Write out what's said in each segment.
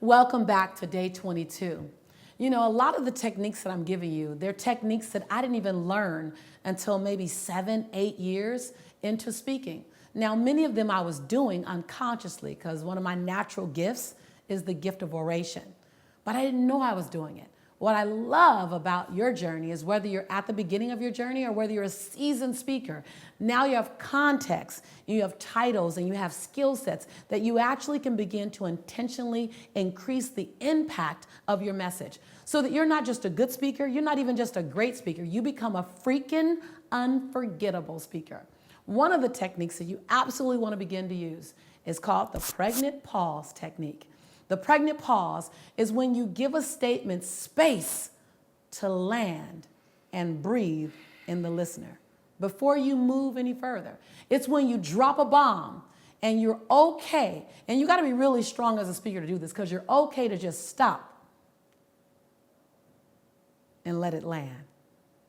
Welcome back to day 22. You know, a lot of the techniques that I'm giving you, they're techniques that I didn't even learn until maybe 7, 8 years into speaking. Now, many of them I was doing unconsciously because one of my natural gifts is the gift of oration, but I didn't know I was doing it. What I love about your journey is whether you're at the beginning of your journey or whether you're a seasoned speaker, now you have context, you have titles, and you have skill sets that you actually can begin to intentionally increase the impact of your message so that you're not just a good speaker, you're not even just a great speaker, you become a freaking unforgettable speaker. One of the techniques that you absolutely want to begin to use is called the pregnant pause technique. The pregnant pause is when you give a statement space to land and breathe in the listener before you move any further. It's when you drop a bomb and you're okay, and you got to be really strong as a speaker to do this because you're okay to just stop and let it land.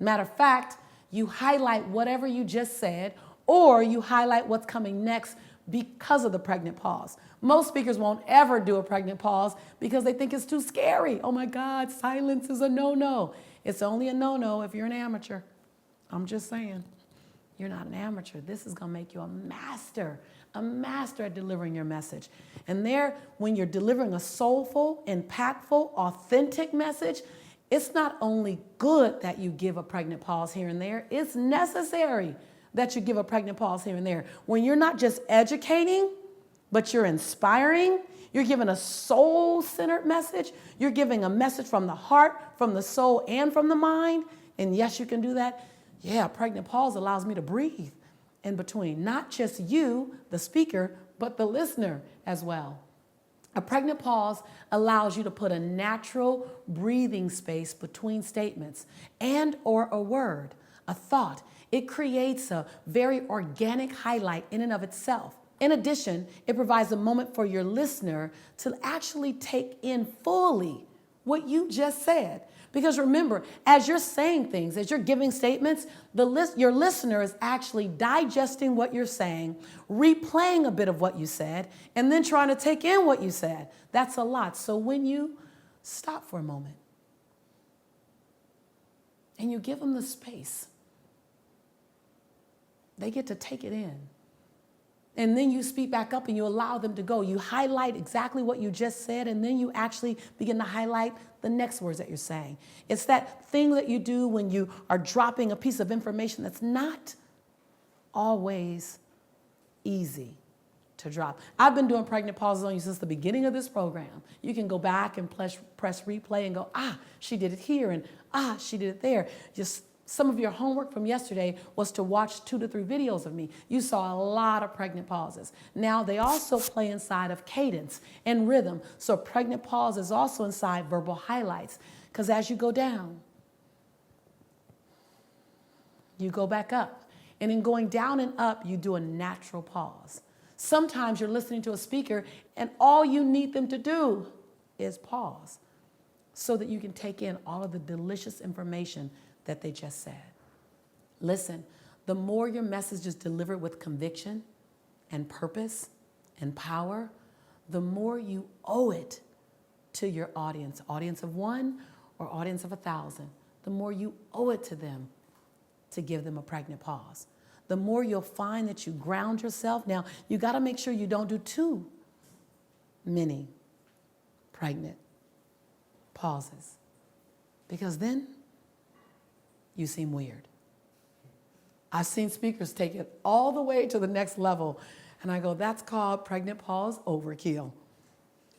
Matter of fact, you highlight whatever you just said or you highlight what's coming next because of the pregnant pause. Most speakers won't ever do a pregnant pause because they think it's too scary. Oh my God, silence is a no-no. It's only a no-no if you're an amateur. I'm just saying, you're not an amateur. This is gonna make you a master at delivering your message. And there, when you're delivering a soulful, impactful, authentic message, it's not only good that you give a pregnant pause here and there, it's necessary that you give a pregnant pause here and there. When you're not just educating, but you're inspiring, you're giving a soul-centered message, you're giving a message from the heart, from the soul, and from the mind, and yes, you can do that. Yeah, pregnant pause allows me to breathe in between, not just you, the speaker, but the listener as well. A pregnant pause allows you to put a natural breathing space between statements and or a word, a thought. It creates a very organic highlight in and of itself. In addition, it provides a moment for your listener to actually take in fully what you just said. Because remember, as you're saying things, as you're giving statements, your listener is actually digesting what you're saying, replaying a bit of what you said, and then trying to take in what you said. That's a lot. So when you stop for a moment and you give them the space, they get to take it in. And then you speak back up and you allow them to go. You highlight exactly what you just said, and then you actually begin to highlight the next words that you're saying. It's that thing that you do when you are dropping a piece of information that's not always easy to drop. I've been doing pregnant pauses on you since the beginning of this program. You can go back and press replay and go, she did it here, and she did it there. Just some of your homework from yesterday was to watch 2 to 3 videos of me. You saw a lot of pregnant pauses. Now they also play inside of cadence and rhythm. So pregnant pause is also inside verbal highlights, because as you go down, you go back up. And in going down and up, you do a natural pause. Sometimes you're listening to a speaker and all you need them to do is pause so that you can take in all of the delicious information that they just said. Listen, the more your message is delivered with conviction and purpose and power, the more you owe it to your audience of 1 or audience of 1,000, the more you owe it to them to give them a pregnant pause. The more you'll find that you ground yourself. Now, you gotta make sure you don't do too many pregnant pauses, because then you seem weird. I've seen speakers take it all the way to the next level, and I go, that's called pregnant pause overkill.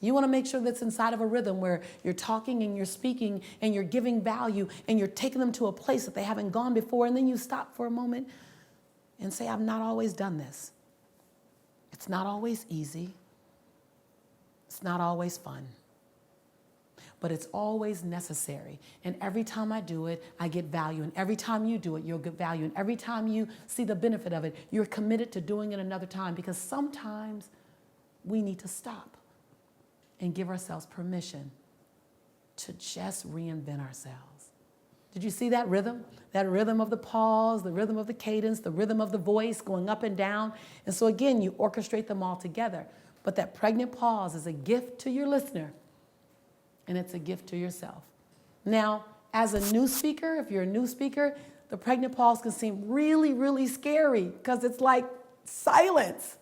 You want to make sure that's inside of a rhythm where you're talking and you're speaking and you're giving value and you're taking them to a place that they haven't gone before, and then you stop for a moment and say, I've not always done this. It's not always easy. It's not always fun. But it's always necessary. And every time I do it, I get value. And every time you do it, you'll get value. And every time you see the benefit of it, you're committed to doing it another time, because sometimes we need to stop and give ourselves permission to just reinvent ourselves. Did you see that rhythm? That rhythm of the pause, the rhythm of the cadence, the rhythm of the voice going up and down. And so again, you orchestrate them all together. But that pregnant pause is a gift to your listener and it's a gift to yourself. Now, as a new speaker, if you're a new speaker, the pregnant pause can seem really, really scary because it's like silence.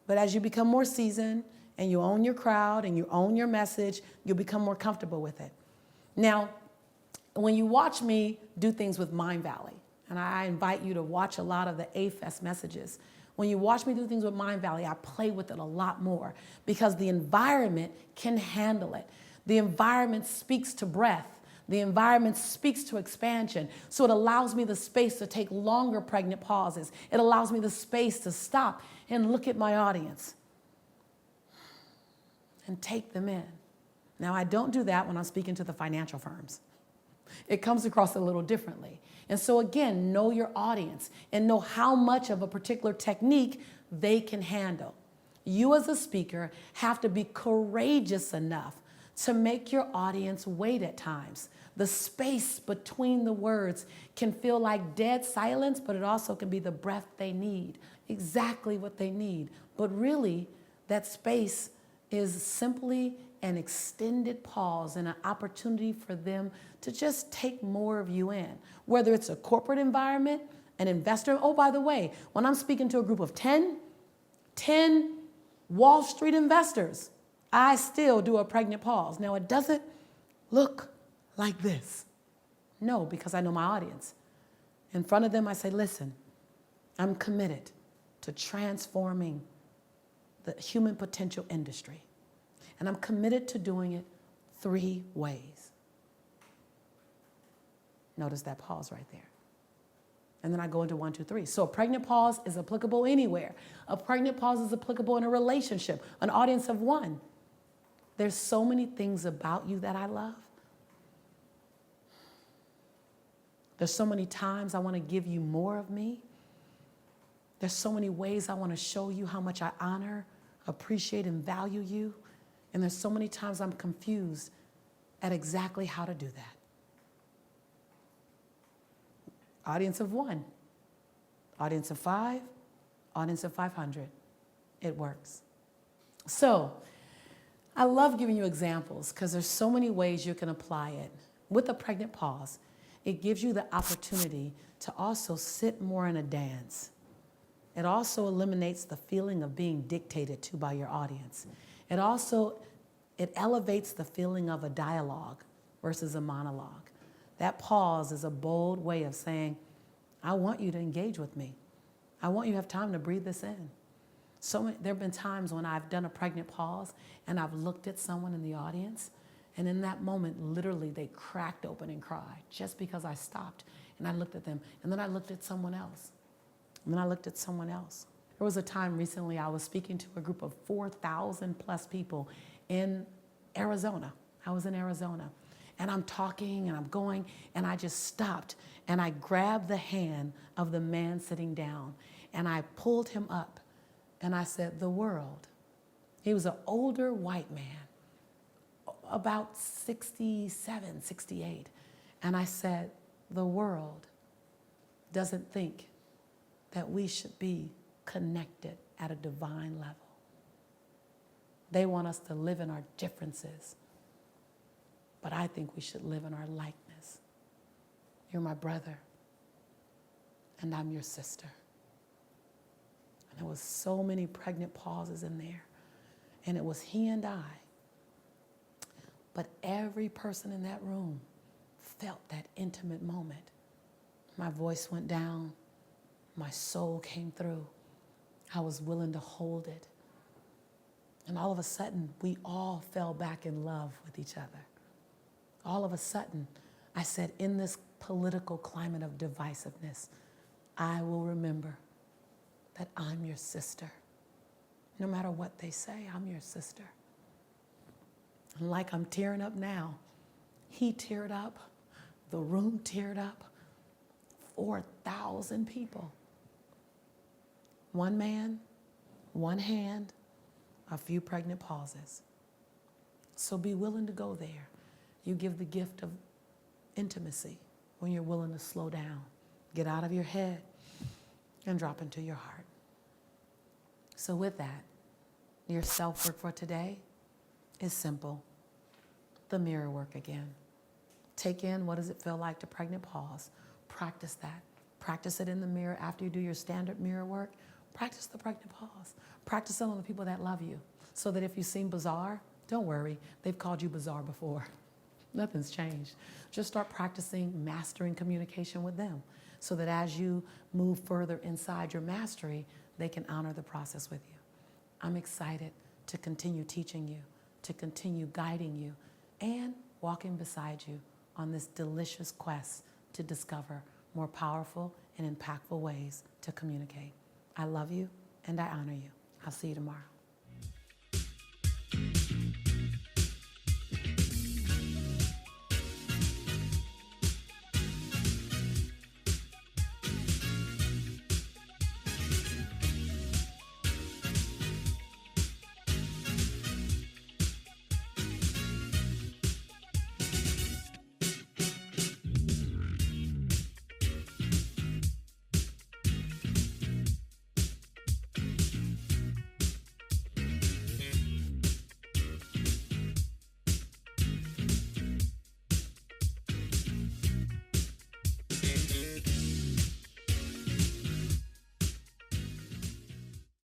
But as you become more seasoned and you own your crowd and you own your message, you'll become more comfortable with it. Now, when you watch me do things with Mind Valley, and I invite you to watch a lot of the AFES messages, when you watch me do things with Mind Valley, I play with it a lot more because the environment can handle it. The environment speaks to breath. The environment speaks to expansion. So it allows me the space to take longer pregnant pauses. It allows me the space to stop and look at my audience and take them in. Now, I don't do that when I'm speaking to the financial firms. It comes across a little differently. And so again, know your audience and know how much of a particular technique they can handle. You as a speaker have to be courageous enough to make your audience wait at times. The space between the words can feel like dead silence, but it also can be the breath they need, exactly what they need. But really, that space is simply an extended pause and an opportunity for them to just take more of you in. Whether it's a corporate environment, an investor. Oh, by the way, when I'm speaking to a group of 10 Wall Street investors, I still do a pregnant pause. Now, it doesn't look like this. No, because I know my audience. In front of them, I say, listen, I'm committed to transforming the human potential industry. And I'm committed to doing it 3 ways. Notice that pause right there. And then I go into 1, 2, 3. So a pregnant pause is applicable anywhere. A pregnant pause is applicable in a relationship, an audience of 1. There's so many things about you that I love. There's so many times I want to give you more of me. There's so many ways I want to show you how much I honor, appreciate, and value you. And there's so many times I'm confused at exactly how to do that. Audience of 1, audience of 5, audience of 500. It works. So I love giving you examples because there's so many ways you can apply it. With a pregnant pause, it gives you the opportunity to also sit more in a dance. It also eliminates the feeling of being dictated to by your audience. It elevates the feeling of a dialogue versus a monologue. That pause is a bold way of saying, I want you to engage with me. I want you to have time to breathe this in. There have been times when I've done a pregnant pause and I've looked at someone in the audience, and in that moment, literally they cracked open and cried just because I stopped and I looked at them. And then I looked at someone else. And then I looked at someone else. There was a time recently I was speaking to a group of 4,000 plus people in Arizona. I was in Arizona. And I'm talking and I'm going, and I just stopped and I grabbed the hand of the man sitting down and I pulled him up and I said, the world. He was an older white man, about 67, 68. And I said, the world doesn't think that we should be connected at a divine level. They want us to live in our differences. But I think we should live in our likeness. You're my brother, and I'm your sister. And there was so many pregnant pauses in there. And it was he and I. But every person in that room felt that intimate moment. My voice went down. My soul came through. I was willing to hold it. And all of a sudden, we all fell back in love with each other. All of a sudden, I said, in this political climate of divisiveness, I will remember that I'm your sister. No matter what they say, I'm your sister. And like I'm tearing up now, he teared up, the room teared up, 4,000 people. One man, one hand, a few pregnant pauses. So be willing to go there. You give the gift of intimacy when you're willing to slow down, get out of your head, and drop into your heart. So with that, your self-work for today is simple. the mirror work again. Take in what does it feel like to pregnant pause. Practice that. Practice it in the mirror after you do your standard mirror work. Practice the pregnant pause. Practice it on the people that love you so that if you seem bizarre, don't worry. They've called you bizarre before. Nothing's changed. Just start practicing mastering communication with them so that as you move further inside your mastery, they can honor the process with you. I'm excited to continue teaching you, to continue guiding you, and walking beside you on this delicious quest to discover more powerful and impactful ways to communicate. I love you and I honor you. I'll see you tomorrow.